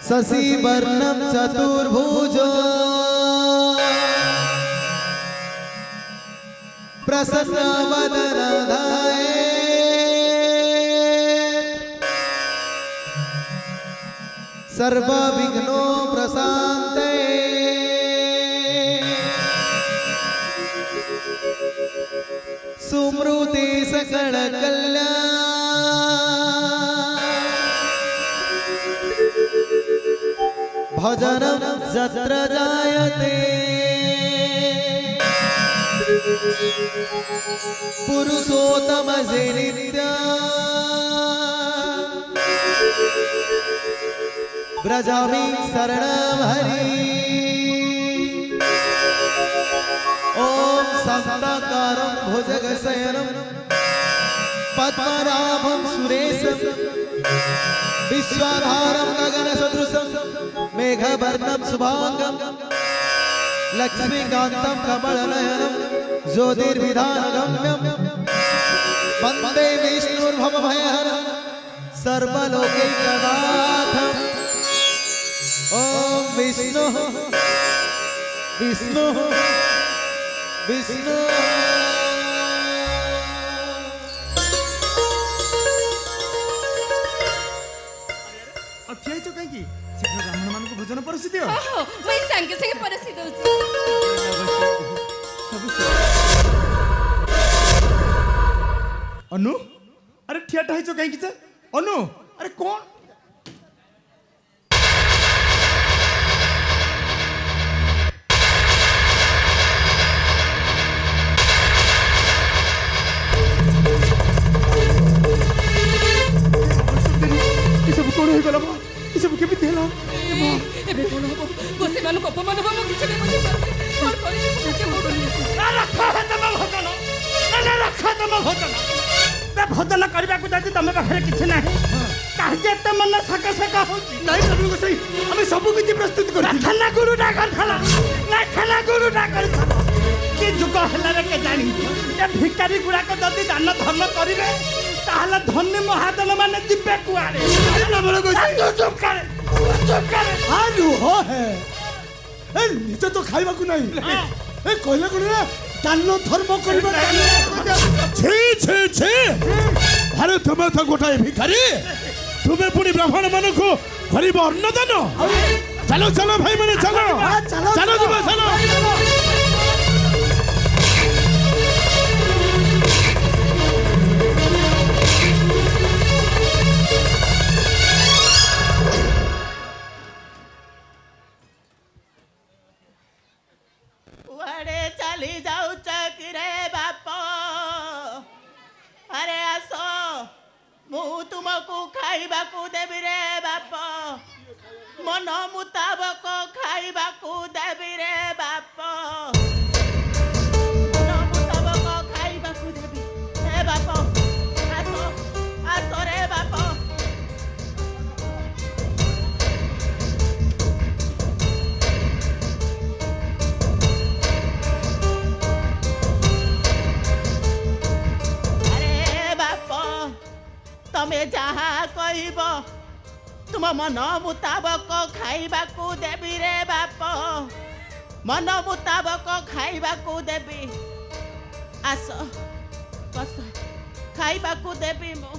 शशिवर्णं चतुर्भुजो प्रसन्नवदनधाये सर्वविघ्नो प्रशान्ते सुमृति सकल कल्याण भजनं यत्र जायते पुरुषोत्तमसे नित्यम् व्रजामि शरणं हरि। ओम शान्ताकारं भुजगशयनं पद्मनाभं सुरेशं विश्वाधारं गगनसदृशं मेघवर्णं शुभांगं लक्ष्मीकान्तं कमलनयनं ज्योतिर्विधानगम्यं वन्दे विष्णुर्भवभयहरं सर्वलोकैकनाथम्। ओम विष्णु विष्णु विष्णु अठिया तो कहीं शीघ्र ब्राह्मण मान को भोजन परसी दियो। मैं संगे संगे परसी दउची। अनु अरे ठिया ठाई तो कहीं की अनु अरे कौन कौन हो गला बा ये सब के बितेला एबे कोन हो बसे मान को अपमान हो मो किछ बुझी पर कोन करि ना रखा है तम भोजन ना रखा तम भोजन बे भोजन करबा को जाती तमे पाखरे किछ नाही काहे त मन सका सका हो नहीं सब को सही हमें सब किछ प्रस्तुत कर खाना गुरु ना कर थाला ना खाना गुरु ना कर थाला कि जुग हला रे के जानी ए भिखारी गुडा को जदी दान धर्म करिवे ताहला धन्य महाजन माने दिबे कुआरे चुप करे आलू हो है ए निजे तो खाइबा को नहीं ए कहले कोन रे दान धर्म करबा छी छी छी अरे तुम तो गोटाए भिखारी तुम्हें पुणी ब्राह्मण मान को गरीब अन्नदान चलो चलो भाई माने चलो चलो चलो चलो चली जाऊ चकरे बाप अरे आसो मु तुमको खाइबा को देबी रे बाप मन मुताबक खाइबा को देबी रे बाप मन मुताबक खाइबा को देबी हे बाप आसो आसो रे बाप तमे जहा कहब तुम मन मुताबक खाइबा को देबी रे बाप मन मुताबक खाइबा को देबी आस बस खाइबा को देबी मो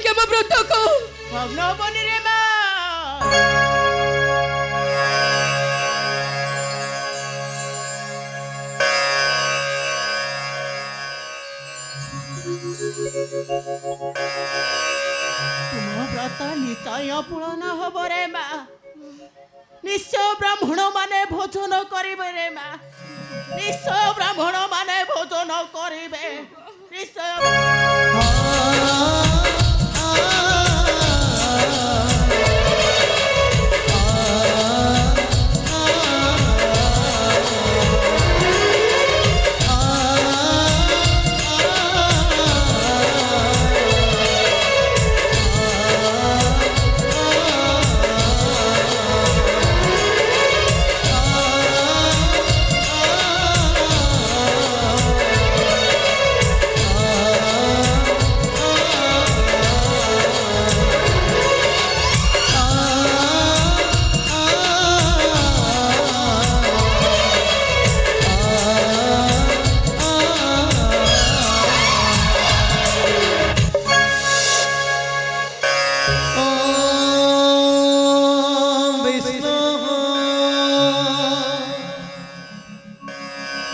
କାହିଁକି ଆମ ବ୍ରତକୁ ଭଗ୍ନ ହବନି ରେ ମା। ତୁମ ବ୍ରତ ନିଶ୍ଚୟ ପୂରଣ ହବ ରେ ମା। ନିଶ୍ଚୟ ବ୍ରାହ୍ମଣ ମାନେ ଭୋଜନ କରିବେ ରେ ମା। ନିଶ୍ଚୟ ବ୍ରାହ୍ମଣ ମାନେ ଭୋଜନ କରିବେ ନିଶ୍ଚୟ।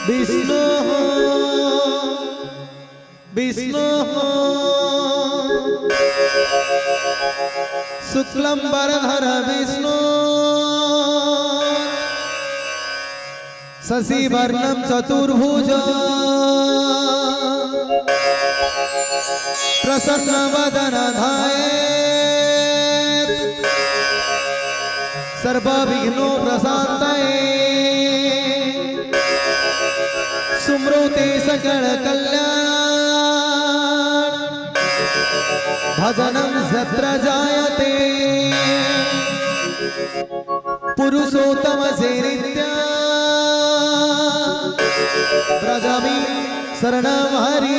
विष्णु विष्णु शुक्लं वरधर विष्णु शशिवर्णं चतुर्भुज प्रसन्नवदन ध्यायेत् सर्वविघ्नो प्रशान्तये सुमृते सकल कल्याण भजनं यत्र जायते पुरुषोत्तम से नित्या व्रजामि शरणं हरि।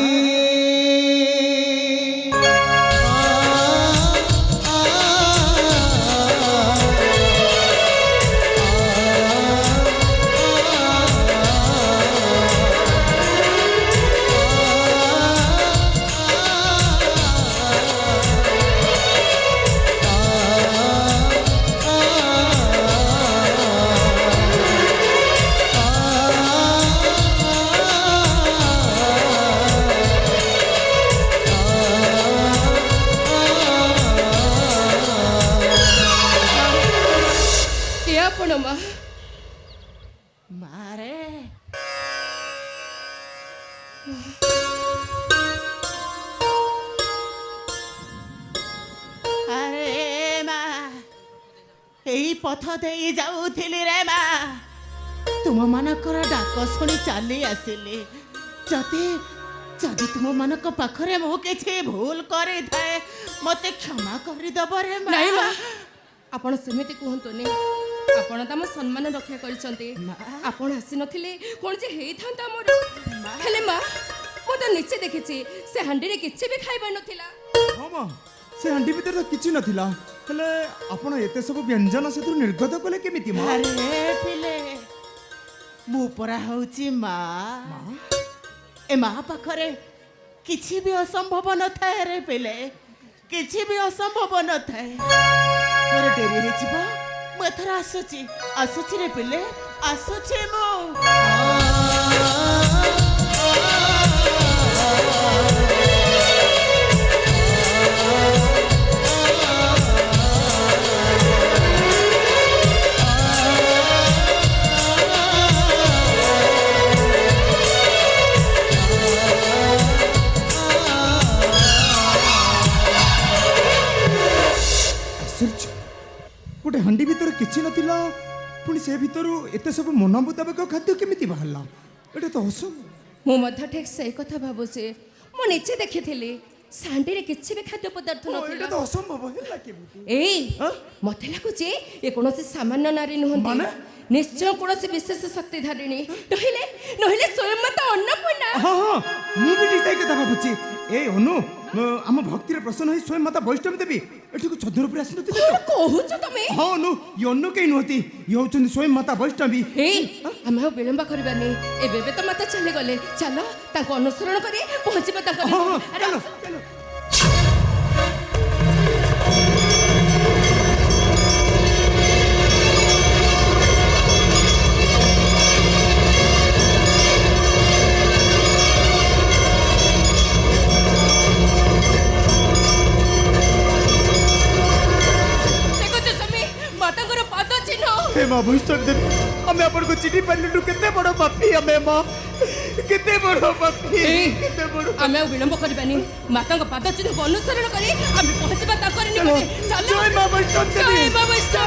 ଆପଣ ମା ମାରେ ଆରେ ମା ଏଇ ପଥ ଦେଇ ଯାଉଥିଲି ରେ ମା। ତୁମମାନଙ୍କର ଡାକ ଶୁଣି ଚାଲି ଆସିଲି। ଯଦି ଯଦି ତୁମମାନଙ୍କ ପାଖରେ ମୁଁ କିଛି ଭୁଲ କରିଥାଏ ମୋତେ କ୍ଷମା କରିଦେବ ରେ ମା। ନାଇଁ ମା ଆପଣ ସେମିତି କୁହନ୍ତୁନି। ଆପଣ ତ ଆମ ସମ୍ମାନ ରକ୍ଷା କରିଛନ୍ତି। ଆପଣ ଆସିନଥିଲେ କ'ଣ ଯେ ହେଇଥାନ୍ତା ଆମର। ହେଲେ ମା ମୁଁ ତ ନିଜେ ଦେଖିଛି ସେ ହାଣ୍ଡିରେ କିଛି ବି ଖାଇବା ନଥିଲା। ହଁ ମା ସେ ହାଣ୍ଡି ଭିତରେ ତ କିଛି ନଥିଲା। ହେଲେ ଆପଣ ଏତେ ସବୁ ବ୍ୟଞ୍ଜନ ସେଥିରୁ ନିର୍ଗତ କଲେ କେମିତି ମା? ଆରେ ପିଲେ ମୁଁ ପରା ହଉଛି ମା। ଏ ମା ପାଖରେ କିଛି ବି ଅସମ୍ଭବ ନଥାଏ ରେ ପିଲେ। କିଛି ବି ଅସମ୍ଭବ ନଥାଏ। ମୋର ଡେରି ହେଇଯିବ। ମୁଁ ଏଥର ଆସୁଛି ଆସୁଛି ରେ ପିଲେ ଆସୁଛି ମୁଁ। ଗୋଟେ ହାଣ୍ଡି ଭିତରେ କିଛି ନଥିଲା ପୁଣି ସେ ଭିତରୁ ଏତେ ସବୁ ମନ ମୁତାବକ ଖାଦ୍ୟ କେମିତି ବାହାରିଲା? ଏଇଟା ତ ଅସମ୍ଭବ। ମୁଁ ମଧ୍ୟ ଠିକ୍ ସେଇ କଥା ଭାବୁଛି। ମୁଁ ନିଜେ ଦେଖିଥିଲି ସେ ହାଣ୍ଡିରେ କିଛି ବି ଖାଦ୍ୟ ପଦାର୍ଥ ଏଇଟା ନଥିଲା। ତ ଅସମ୍ଭବ ହେଲା କେମିତି? ଏଇ ଆଁ? ମତେ ଲାଗୁଛି ଏ କୌଣସି ସାମାନ୍ୟ ନାରୀ ନୁହନ୍ତି। ମାନେ? ନିଶ୍ଚୟ କୌଣସି ବିଶେଷ ଶକ୍ତି ଧାରିଣୀ। ନହେଲେ ନହେଲେ ସ୍ୱୟଂ ମାତା ଅନ୍ନପୂର୍ଣ୍ଣା। ହଁ ହଁ ମୁଁ ବି ଠିକ୍ ସେଇ କଥା ଭାବୁଛି। ଏ ଅନୁ ଆମ ଭକ୍ତିରେ ପ୍ରସନ୍ନ ହୋଇ ସ୍ୱୟଂ ମାତା ବୈଷ୍ଣବୀ ଦେବୀ ଏଠିକୁ ଛଦର ଉପରେ ଆସିନଥିଲେ କ'ଣ ତ? କହୁଛ ତମେ? ହଁ ଅନୁ ଇଏ ଅନୁ କେହି ନୁହନ୍ତି। ଇଏ ହଉଛନ୍ତି ସ୍ୱୟଂ ମାତା ବୈଷ୍ଣବୀ। ଏଇ ଆମେ ଆଉ ବିଳମ୍ବ କରିବାନି। ଏବେ ତ ମାତା ଚାଲିଗଲେ। ଚାଲ ତାଙ୍କୁ ଅନୁସରଣ କରି ପହଞ୍ଚିବା ତାଙ୍କ ହଁ ହଁ ନିକଟରେ। ଆରେ ଚାଲ ଆସ। ଚାଲ। মা বৈষ্ণব দেবী আমি আপনাকে চিঠি পাইলু কেতে বড় পাপি আমি মা কেতে বড় পাপি কেতে বড় ଆମେ ଆଉ ବିଳମ୍ବ କରିବାନି ମାତାଙ୍କ ପାଦ ଚିହ୍ନକୁ ଅନୁସରଣ କରି ଆମେ ପହଞ୍ଚିବା ତାଙ୍କର ନିକଟରେ ଚାଲ ଜୟ ମା ବୈଷ୍ଣବ ଦେବୀ ଜୟ ମା ବୈଷ୍ଣବ